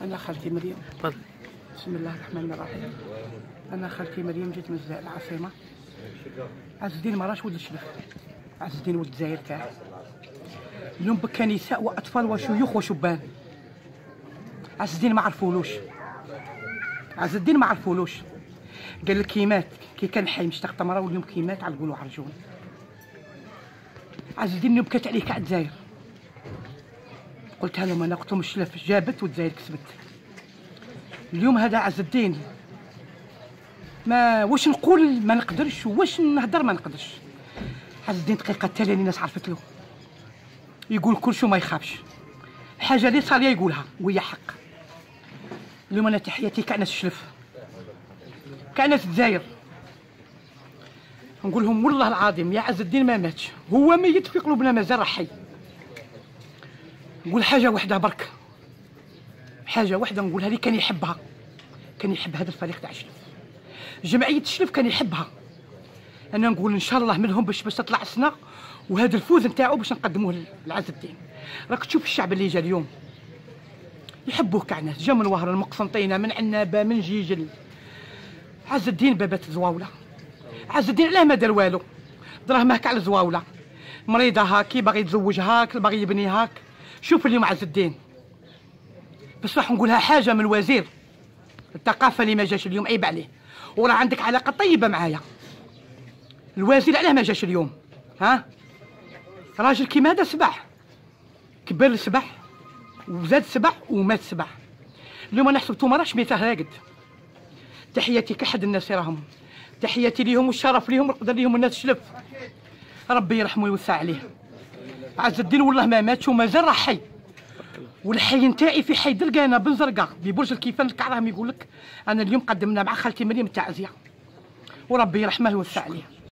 أنا خالتي مريم. تفضل. بسم الله الرحمن الرحيم. أنا خالتي مريم جيت من العاصمة. عز الدين ما راش ولد الشلف، عز الدين ولد الجزائر كاع. اليوم بكى نساء وأطفال وشيوخ وشبان. عز الدين ما عرفولوش، عز الدين ما عرفولوش. قال لك كي مات، كي كان حي مشتاق تمره، واليوم كي مات علقوا عرجون. عز الدين اليوم بكات عليه كاع الجزائر. قلتها لهم انا، قلت لهم الشلف جابت والجزائر كسبت. اليوم هذا عز الدين ما واش نقول ما نقدرش، واش نهضر ما نقدرش. عز الدين دقيقه التاليه الناس عرفت له، يقول كلشي وما يخافش، الحاجه اللي صاليه يقولها وهي حق. اليوم انا تحياتي كاع ناس الشلف، كاع ناس الجزائر، نقول لهم والله العظيم يا عز الدين ما ماتش، هو ميت في قلوبنا مازال حي. نقول حاجه واحده برك، حاجه واحده نقولها لي، كان يحبها، كان يحب هذا الفريق تاع الشلف، جمعيه الشلف كان يحبها. انا نقول ان شاء الله منهم باش تطلع السنه، وهذا الفوز نتاعو باش نقدموه لعز الدين. راك تشوف الشعب اللي جا اليوم يحبوه كاع ناس، جا من وهران، من قسنطينه، من عنابه، من جيجل. عز الدين بابات زواوله، عز الدين علاه ما دار والو، دراهمه كاع الزواوله، مريضه هاكي باغي يتزوج هاك، باغي يبني هاك. شوف اليوم عز الدين، بس راح نقولها حاجه من وزير الثقافه اللي ما جاش اليوم، عيب عليه، وراه عندك علاقه طيبه معايا. الوزير علاه ما جاش اليوم؟ ها راجل كيما هذا سبح، كبر السبح وزاد سبح ومات سبح. اليوم انا حسبتو ما راش ميته راقد. تحياتي كحد الناس راهم، تحياتي ليهم والشرف ليهم والقدر ليهم الناس الشلف، ربي يرحمه ويوسع عليه. عز الدين والله ما ماتش ومازال راه حي، والحي نتاعي في حي درقانه بن زرقاء ببرج الكيفان الكعراهم. يقول لك انا اليوم قدمنا مع خالتي مريم التعزيه، وربي يرحمه ويوسع عليه.